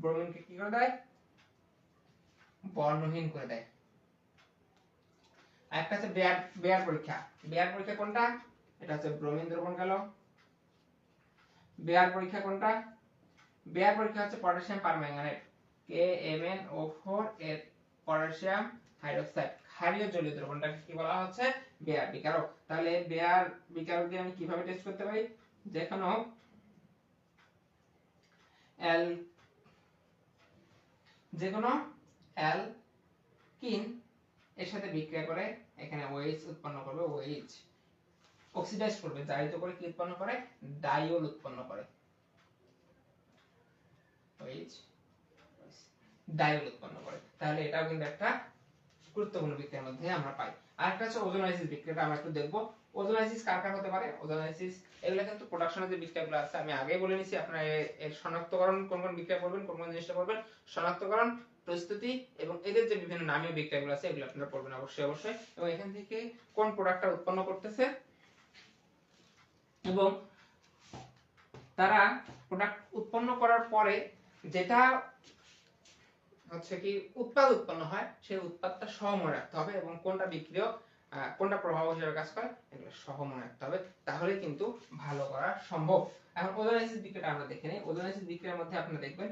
ব্রোমিনকে কি করে দেয়, বর্ণহীন করে দেয়। একটা আছে বেয়ার পরীক্ষা। বেয়ার পরীক্ষা কোনটা, এটা হচ্ছে ব্রোমিন দ্রবণ গেল। বেয়ার পরীক্ষা কোনটা, বেয়ার পরীক্ষা হচ্ছে পটাশিয়াম পারম্যাঙ্গানেট KMnO4 এর পটাশিয়াম হাইড্রোক্সাইড ক্ষারীয় জলীয় দ্রবণটাকে কি বলা হচ্ছে, বেয়ার বিকারক। তাহলে বেয়ার বিকারক দিয়ে আমি কিভাবে টেস্ট করতে পারি, যেকোনো অ্যালকিন এর সাথে বিক্রিয়া করে এখানে OH উৎপন্ন করবে, OH অক্সিডাইজ করবে, জারিত করে কি উৎপন্ন করে, ডাইওল উৎপন্ন করে, OH ডাইওল উৎপন্ন করে। তাহলে এটাও কিন্তু একটা গুরুত্বপূর্ণ বিক্রিয়ার মধ্যে আমরা পাই। আরেকটা হচ্ছে ওজোনাইসিস বিক্রিয়াটা আমরা একটু দেখব। ওজোনাইসিস কার কার হতে পারে, ওজোনাইসিস এগুলা কিন্তু প্রোডাকশনের যে বিক্রিয়াগুলো আছে আমি আগেই বলে নিছি, আপনারা এর শনাক্তকরণ কোন কোন বিক্রিয়া পড়বেন, কোন কোন জিনিসটা পড়বেন, শনাক্তকরণ, প্রস্তুতি এবং এদের যে বিভিন্ন নামীয় বিক্রিয়াগুলো আছে এগুলো আপনারা পড়বেন অবশ্যই অবশ্যই। এবং এখান থেকে কোন প্রোডাক্টটা উৎপন্ন করতেছে এবং তারা প্রোডাক্ট উৎপন্ন করার পরে যেটা হচ্ছে কি উৎপাদ উৎপন্ন হয় সেই উৎপাদটা সহ মনে রাখতে হবে এবং কোনটা বিক্রিয়ক কোনটা প্রভাব হিসেবে কাজ করে এগুলো সহ মনে রাখতে হবে, তাহলে কিন্তু ভালো করা সম্ভব। এখন ওজোনাইসিস বিক্রিয়াটা আমরা দেখে নিই। ওজোনাইসিস বিক্রিয়ার মধ্যে আপনারা দেখবেন